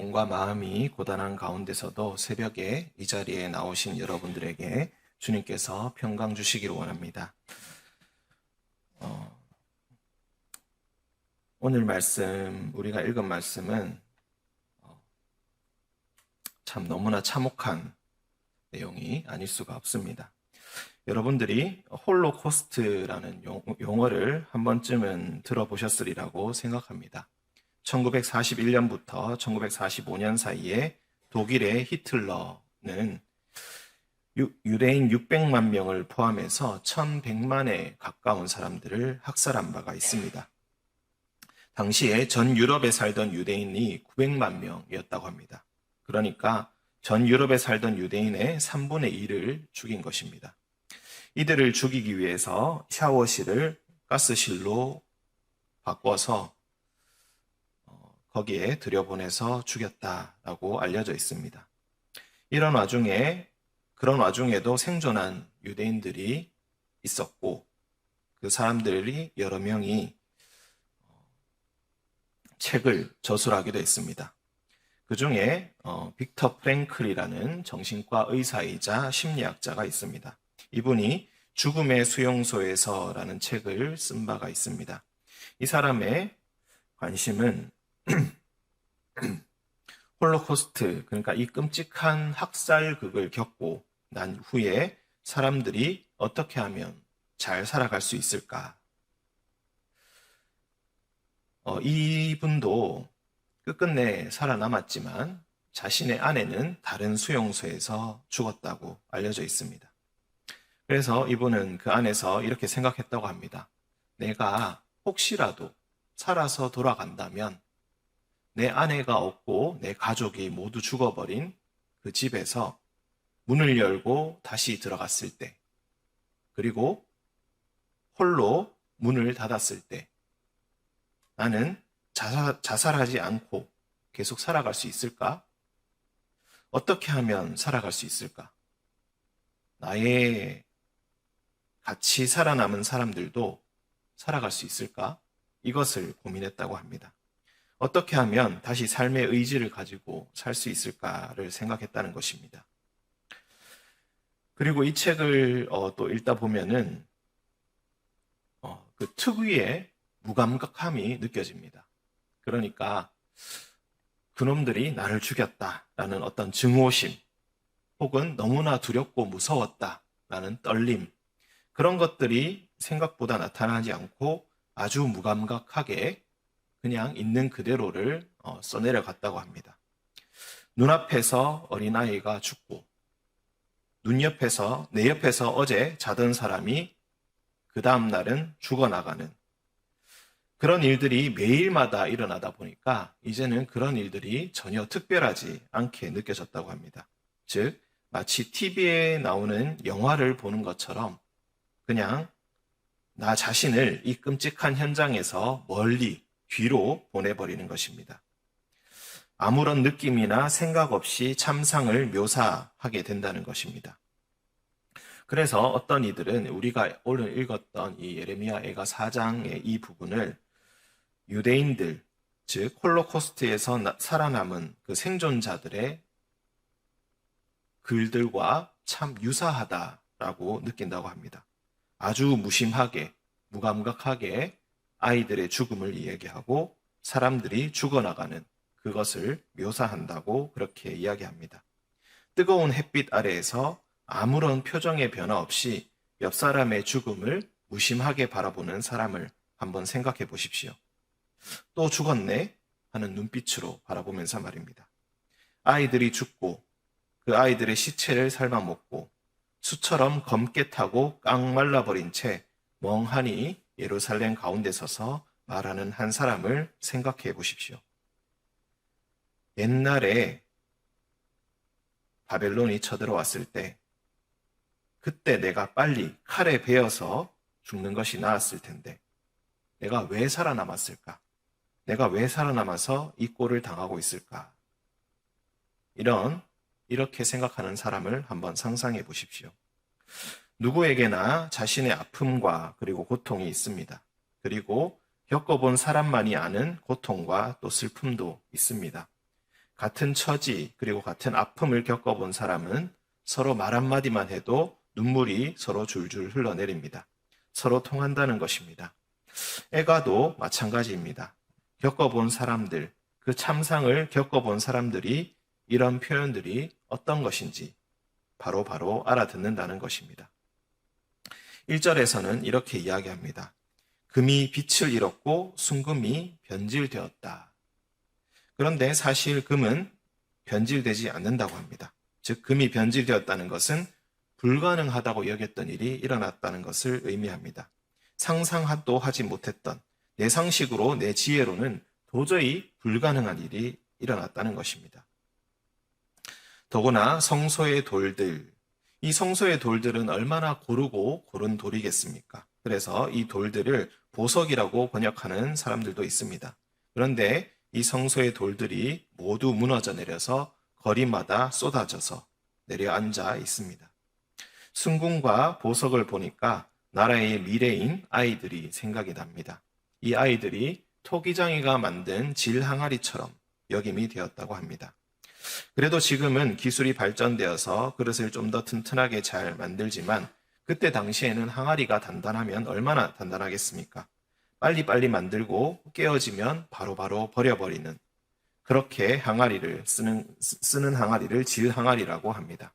몸과 마음이 고단한 가운데서도 새벽에 이 자리에 나오신 여러분들에게 주님께서 평강 주시기를 원합니다. 오늘 말씀, 우리가 읽은 말씀은 참 너무나 참혹한 내용이 아닐 수가 없습니다. 여러분들이 홀로코스트라는 용어를 한 번쯤은 들어보셨으리라고 생각합니다. 1941년부터 1945년 사이에 독일의 히틀러는 유대인 600만 명을 포함해서 1100만에 가까운 사람들을 학살한 바가 있습니다. 당시에 전 유럽에 살던 유대인이 900만 명이었다고 합니다. 그러니까 전 유럽에 살던 유대인의 3분의 1을 죽인 것입니다. 이들을 죽이기 위해서 샤워실을 가스실로 바꿔서 거기에 들여보내서 죽였다라고 알려져 있습니다. 그런 와중에도 생존한 유대인들이 있었고 그 사람들이 여러 명이 책을 저술하기도 했습니다. 그 중에 빅터 프랭클이라는 정신과 의사이자 심리학자가 있습니다. 이분이 죽음의 수용소에서라는 책을 쓴 바가 있습니다. 이 사람의 관심은 홀로코스트, 그러니까 이 끔찍한 학살극을 겪고 난 후에 사람들이 어떻게 하면 잘 살아갈 수 있을까? 이분도 끝끝내 살아남았지만 자신의 아내는 다른 수용소에서 죽었다고 알려져 있습니다. 그래서 이분은 그 안에서 이렇게 생각했다고 합니다. 내가 혹시라도 살아서 돌아간다면 내 아내가 없고 내 가족이 모두 죽어버린 그 집에서 문을 열고 다시 들어갔을 때, 그리고 홀로 문을 닫았을 때 나는 자살하지 않고 계속 살아갈 수 있을까? 어떻게 하면 살아갈 수 있을까? 나의 같이 살아남은 사람들도 살아갈 수 있을까? 이것을 고민했다고 합니다. 어떻게 하면 다시 삶의 의지를 가지고 살 수 있을까를 생각했다는 것입니다. 그리고 이 책을 또 읽다 보면은 그 특유의 무감각함이 느껴집니다. 그러니까 그놈들이 나를 죽였다라는 어떤 증오심, 혹은 너무나 두렵고 무서웠다라는 떨림, 그런 것들이 생각보다 나타나지 않고 아주 무감각하게 그냥 있는 그대로를 써내려갔다고 합니다. 눈앞에서 어린아이가 죽고 내 옆에서 어제 자던 사람이 그 다음 날은 죽어나가는 그런 일들이 매일마다 일어나다 보니까 이제는 그런 일들이 전혀 특별하지 않게 느껴졌다고 합니다. 즉 마치 TV에 나오는 영화를 보는 것처럼 그냥 나 자신을 이 끔찍한 현장에서 멀리 뒤로 보내버리는 것입니다. 아무런 느낌이나 생각 없이 참상을 묘사하게 된다는 것입니다. 그래서 어떤 이들은 우리가 오늘 읽었던 이 예레미야 애가 4장의 이 부분을 유대인들, 즉 홀로코스트에서 살아남은 그 생존자들의 글들과 참 유사하다라고 느낀다고 합니다. 아주 무심하게, 무감각하게 아이들의 죽음을 이야기하고 사람들이 죽어나가는 그것을 묘사한다고 그렇게 이야기합니다. 뜨거운 햇빛 아래에서 아무런 표정의 변화 없이 옆 사람의 죽음을 무심하게 바라보는 사람을 한번 생각해 보십시오. 또 죽었네 하는 눈빛으로 바라보면서 말입니다. 아이들이 죽고 그 아이들의 시체를 삶아먹고 수처럼 검게 타고 깡 말라버린 채 멍하니 예루살렘 가운데 서서 말하는 한 사람을 생각해 보십시오. 옛날에 바벨론이 쳐들어왔을 때 그때 내가 빨리 칼에 베어서 죽는 것이 나았을 텐데 내가 왜 살아남았을까? 내가 왜 살아남아서 이 꼴을 당하고 있을까? 이렇게 생각하는 사람을 한번 상상해 보십시오. 누구에게나 자신의 아픔과 그리고 고통이 있습니다. 그리고 겪어본 사람만이 아는 고통과 또 슬픔도 있습니다. 같은 처지 그리고 같은 아픔을 겪어본 사람은 서로 말 한마디만 해도 눈물이 서로 줄줄 흘러내립니다. 서로 통한다는 것입니다. 애가도 마찬가지입니다. 겪어본 사람들, 그 참상을 겪어본 사람들이 이런 표현들이 어떤 것인지 바로 알아듣는다는 것입니다. 1절에서는 이렇게 이야기합니다. 금이 빛을 잃었고 순금이 변질되었다. 그런데 사실 금은 변질되지 않는다고 합니다. 즉 금이 변질되었다는 것은 불가능하다고 여겼던 일이 일어났다는 것을 의미합니다. 상상도 하지 못했던 내 상식으로 내 지혜로는 도저히 불가능한 일이 일어났다는 것입니다. 더구나 성소의 돌들, 이 성소의 돌들은 얼마나 고르고 고른 돌이겠습니까? 그래서 이 돌들을 보석이라고 번역하는 사람들도 있습니다. 그런데 이 성소의 돌들이 모두 무너져 내려서 거리마다 쏟아져서 내려앉아 있습니다. 순금과 보석을 보니까 나라의 미래인 아이들이 생각이 납니다. 이 아이들이 토기장이가 만든 질 항아리처럼 역임이 되었다고 합니다. 그래도 지금은 기술이 발전되어서 그릇을 좀 더 튼튼하게 잘 만들지만 그때 당시에는 항아리가 단단하면 얼마나 단단하겠습니까? 빨리빨리 만들고 깨어지면 바로바로 버려버리는 그렇게 항아리를 쓰는 항아리를 질 항아리라고 합니다.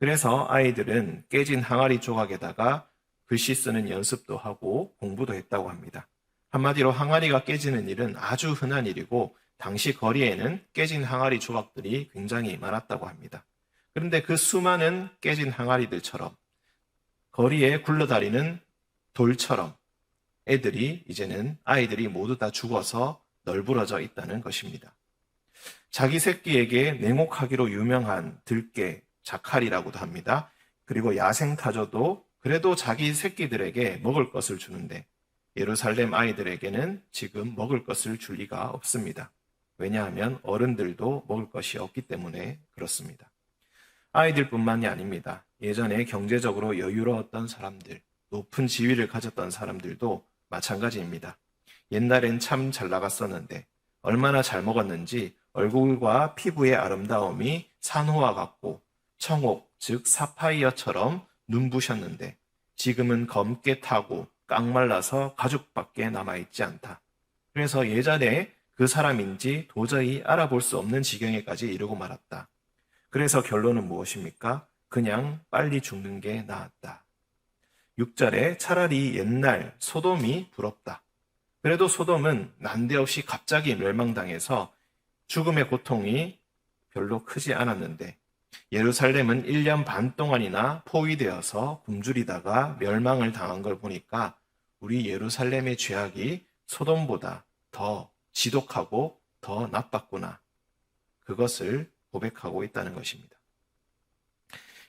그래서 아이들은 깨진 항아리 조각에다가 글씨 쓰는 연습도 하고 공부도 했다고 합니다. 한마디로 항아리가 깨지는 일은 아주 흔한 일이고 당시 거리에는 깨진 항아리 조각들이 굉장히 많았다고 합니다. 그런데 그 수많은 깨진 항아리들처럼 거리에 굴러다니는 돌처럼 아이들이 모두 다 죽어서 널브러져 있다는 것입니다. 자기 새끼에게 냉혹하기로 유명한 들깨, 자칼이라고도 합니다. 그리고 야생타조도 그래도 자기 새끼들에게 먹을 것을 주는데 예루살렘 아이들에게는 지금 먹을 것을 줄 리가 없습니다. 왜냐하면 어른들도 먹을 것이 없기 때문에 그렇습니다. 아이들뿐만이 아닙니다. 예전에 경제적으로 여유로웠던 사람들, 높은 지위를 가졌던 사람들도 마찬가지입니다. 옛날엔 참 잘 나갔었는데 얼마나 잘 먹었는지 얼굴과 피부의 아름다움이 산호와 같고 청옥, 즉 사파이어처럼 눈부셨는데 지금은 검게 타고 깡말라서 가죽밖에 남아있지 않다. 그래서 예전에 그 사람인지 도저히 알아볼 수 없는 지경에까지 이르고 말았다. 그래서 결론은 무엇입니까? 그냥 빨리 죽는 게 나았다. 6절에 차라리 옛날 소돔이 부럽다. 그래도 소돔은 난데없이 갑자기 멸망당해서 죽음의 고통이 별로 크지 않았는데 예루살렘은 1년 반 동안이나 포위되어서 굶주리다가 멸망을 당한 걸 보니까 우리 예루살렘의 죄악이 소돔보다 더 지독하고 더 나빴구나. 그것을 고백하고 있다는 것입니다.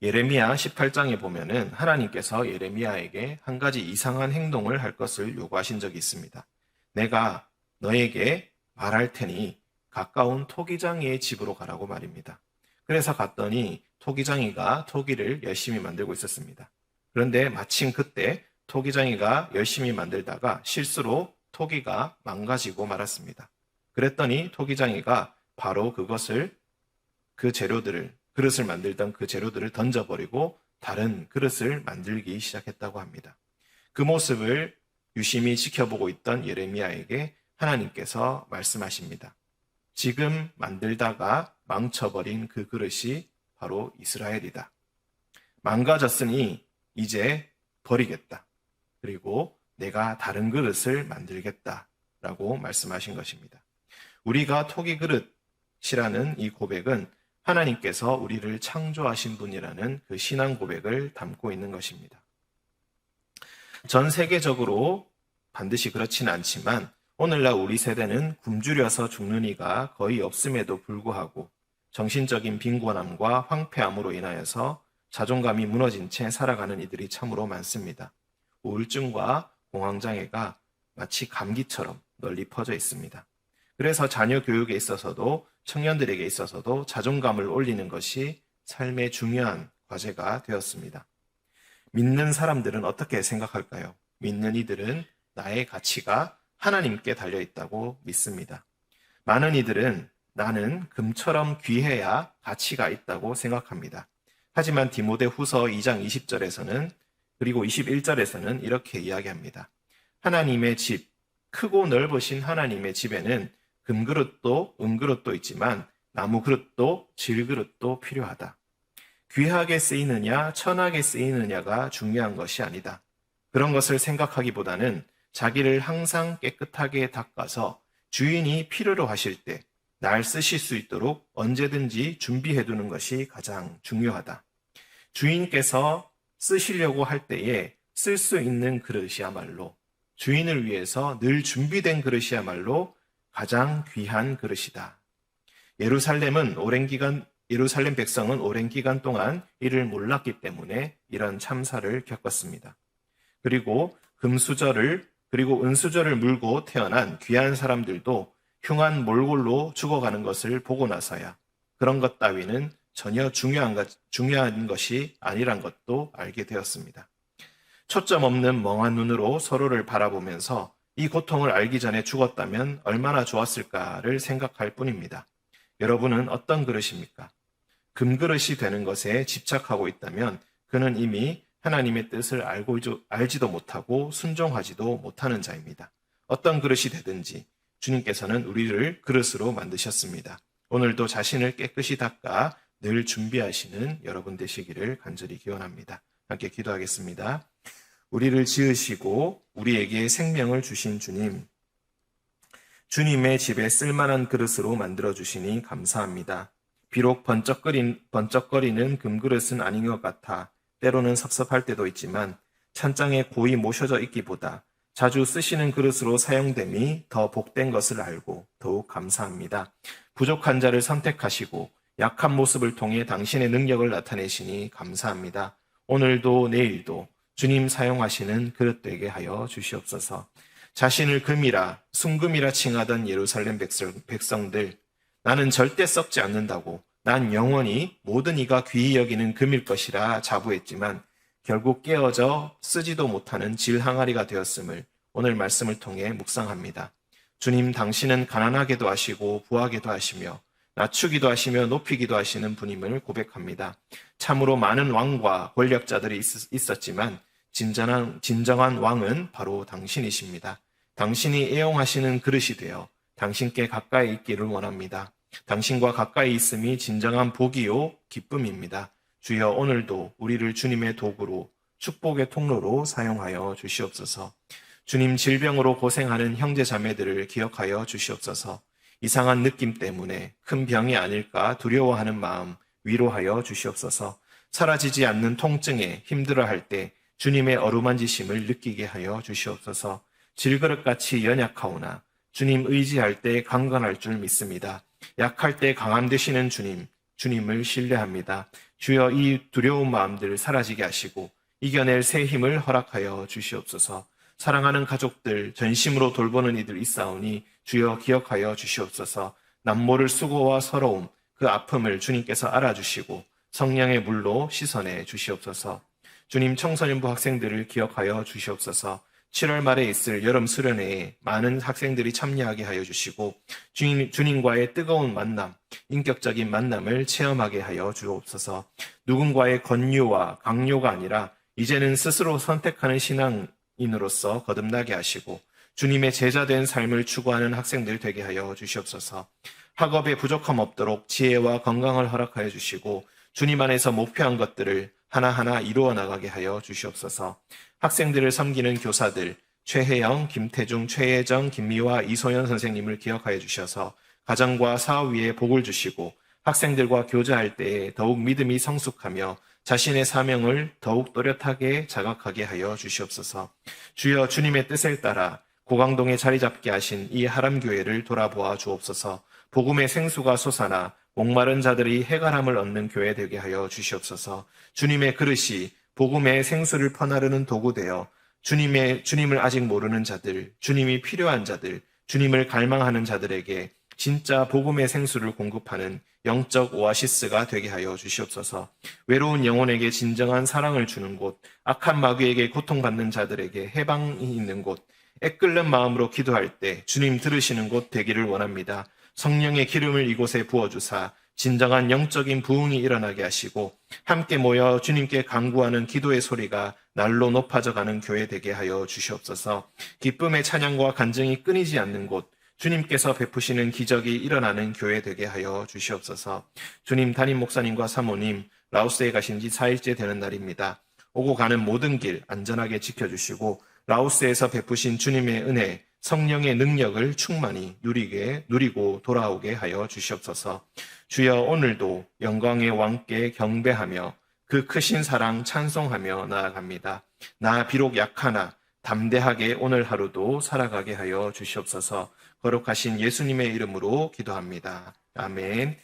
예레미야 18장에 보면은 하나님께서 예레미야에게 한 가지 이상한 행동을 할 것을 요구하신 적이 있습니다. 내가 너에게 말할 테니 가까운 토기장이의 집으로 가라고 말입니다. 그래서 갔더니 토기장이가 토기를 열심히 만들고 있었습니다. 그런데 마침 그때 토기장이가 열심히 만들다가 실수로 토기가 망가지고 말았습니다. 그랬더니 토기장이가 바로 그릇을 만들던 그 재료들을 던져버리고 다른 그릇을 만들기 시작했다고 합니다. 그 모습을 유심히 지켜보고 있던 예레미야에게 하나님께서 말씀하십니다. 지금 만들다가 망쳐버린 그 그릇이 바로 이스라엘이다. 망가졌으니 이제 버리겠다. 그리고 내가 다른 그릇을 만들겠다라고 말씀하신 것입니다. 우리가 토기 그릇이라는 이 고백은 하나님께서 우리를 창조하신 분이라는 그 신앙 고백을 담고 있는 것입니다. 전 세계적으로 반드시 그렇지는 않지만 오늘날 우리 세대는 굶주려서 죽는 이가 거의 없음에도 불구하고 정신적인 빈곤함과 황폐함으로 인하여서 자존감이 무너진 채 살아가는 이들이 참으로 많습니다. 우울증과 공황장애가 마치 감기처럼 널리 퍼져 있습니다. 그래서 자녀 교육에 있어서도 청년들에게 있어서도 자존감을 올리는 것이 삶의 중요한 과제가 되었습니다. 믿는 사람들은 어떻게 생각할까요? 믿는 이들은 나의 가치가 하나님께 달려있다고 믿습니다. 많은 이들은 나는 금처럼 귀해야 가치가 있다고 생각합니다. 하지만 디모데후서 2장 20절에서는 그리고 21절에서는 이렇게 이야기합니다. 하나님의 집, 크고 넓으신 하나님의 집에는 금그릇도 은그릇도 있지만 나무 그릇도 질그릇도 필요하다. 귀하게 쓰이느냐 천하게 쓰이느냐가 중요한 것이 아니다. 그런 것을 생각하기보다는 자기를 항상 깨끗하게 닦아서 주인이 필요로 하실 때 날 쓰실 수 있도록 언제든지 준비해두는 것이 가장 중요하다. 주인께서 쓰시려고 할 때에 쓸 수 있는 그릇이야말로 주인을 위해서 늘 준비된 그릇이야말로 가장 귀한 그릇이다. 예루살렘 백성은 오랜 기간 동안 이를 몰랐기 때문에 이런 참사를 겪었습니다. 그리고 금수저를 그리고 은수저를 물고 태어난 귀한 사람들도 흉한 몰골로 죽어가는 것을 보고 나서야 그런 것 따위는 전혀 중요한 것이 아니란 것도 알게 되었습니다. 초점 없는 멍한 눈으로 서로를 바라보면서 이 고통을 알기 전에 죽었다면 얼마나 좋았을까를 생각할 뿐입니다. 여러분은 어떤 그릇입니까? 금그릇이 되는 것에 집착하고 있다면 그는 이미 하나님의 뜻을 알지도 못하고 순종하지도 못하는 자입니다. 어떤 그릇이 되든지 주님께서는 우리를 그릇으로 만드셨습니다. 오늘도 자신을 깨끗이 닦아 늘 준비하시는 여러분 되시기를 간절히 기원합니다. 함께 기도하겠습니다. 우리를 지으시고 우리에게 생명을 주신 주님, 주님의 집에 쓸만한 그릇으로 만들어주시니 감사합니다. 비록 번쩍거리는 금그릇은 아닌 것 같아 때로는 섭섭할 때도 있지만 찬장에 고이 모셔져 있기보다 자주 쓰시는 그릇으로 사용됨이 더 복된 것을 알고 더욱 감사합니다. 부족한 자를 선택하시고 약한 모습을 통해 당신의 능력을 나타내시니 감사합니다. 오늘도 내일도 주님 사용하시는 그릇 되게 하여 주시옵소서. 자신을 금이라 순금이라 칭하던 예루살렘 백성들, 나는 절대 썩지 않는다고 난 영원히 모든 이가 귀히 여기는 금일 것이라 자부했지만 결국 깨어져 쓰지도 못하는 질 항아리가 되었음을 오늘 말씀을 통해 묵상합니다. 주님, 당신은 가난하게도 하시고 부하게도 하시며 낮추기도 하시며 높이기도 하시는 분임을 고백합니다. 참으로 많은 왕과 권력자들이 있었지만 진정한 왕은 바로 당신이십니다. 당신이 애용하시는 그릇이 되어 당신께 가까이 있기를 원합니다. 당신과 가까이 있음이 진정한 복이요 기쁨입니다. 주여, 오늘도 우리를 주님의 도구로 축복의 통로로 사용하여 주시옵소서. 주님, 질병으로 고생하는 형제 자매들을 기억하여 주시옵소서. 이상한 느낌 때문에 큰 병이 아닐까 두려워하는 마음 위로하여 주시옵소서. 사라지지 않는 통증에 힘들어할 때 주님의 어루만지심을 느끼게 하여 주시옵소서. 질그릇같이 연약하오나 주님 의지할 때 강건할 줄 믿습니다. 약할 때 강함 되시는 주님을 신뢰합니다. 주여, 이 두려운 마음들 사라지게 하시고 이겨낼 새 힘을 허락하여 주시옵소서. 사랑하는 가족들 전심으로 돌보는 이들 있사오니 주여 기억하여 주시옵소서. 남모를 수고와 서러움, 그 아픔을 주님께서 알아주시고 성령의 물로 씻어내 주시옵소서. 주님, 청소년부 학생들을 기억하여 주시옵소서. 7월 말에 있을 여름 수련회에 많은 학생들이 참여하게 하여 주시고 주님과의 뜨거운 만남, 인격적인 만남을 체험하게 하여 주옵소서. 누군가의 권유와 강요가 아니라 이제는 스스로 선택하는 신앙인으로서 거듭나게 하시고 주님의 제자된 삶을 추구하는 학생들 되게 하여 주시옵소서. 학업에 부족함 없도록 지혜와 건강을 허락하여 주시고 주님 안에서 목표한 것들을 하나하나 이루어 나가게 하여 주시옵소서. 학생들을 섬기는 교사들 최혜영, 김태중, 최혜정, 김미화, 이소연 선생님을 기억하여 주셔서 가정과 사업 위에 복을 주시고 학생들과 교제할 때에 더욱 믿음이 성숙하며 자신의 사명을 더욱 또렷하게 자각하게 하여 주시옵소서. 주여, 주님의 뜻을 따라 고강동에 자리 잡게 하신 이 하람교회를 돌아보아 주옵소서. 복음의 생수가 솟아나 목마른 자들이 해갈함을 얻는 교회 되게 하여 주시옵소서. 주님의 그릇이 복음의 생수를 퍼나르는 도구 되어 주님을 아직 모르는 자들, 주님이 필요한 자들, 주님을 갈망하는 자들에게 진짜 복음의 생수를 공급하는 영적 오아시스가 되게 하여 주시옵소서. 외로운 영혼에게 진정한 사랑을 주는 곳, 악한 마귀에게 고통받는 자들에게 해방이 있는 곳, 애끓는 마음으로 기도할 때 주님 들으시는 곳 되기를 원합니다. 성령의 기름을 이곳에 부어주사 진정한 영적인 부흥이 일어나게 하시고 함께 모여 주님께 간구하는 기도의 소리가 날로 높아져 가는 교회 되게 하여 주시옵소서. 기쁨의 찬양과 간증이 끊이지 않는 곳, 주님께서 베푸시는 기적이 일어나는 교회 되게 하여 주시옵소서. 주님, 담임 목사님과 사모님 라오스에 가신 지 4일째 되는 날입니다. 오고 가는 모든 길 안전하게 지켜주시고 라오스에서 베푸신 주님의 은혜, 성령의 능력을 충만히 누리고 돌아오게 하여 주시옵소서. 주여, 오늘도 영광의 왕께 경배하며 그 크신 사랑 찬송하며 나아갑니다. 나 비록 약하나 담대하게 오늘 하루도 살아가게 하여 주시옵소서. 거룩하신 예수님의 이름으로 기도합니다. 아멘.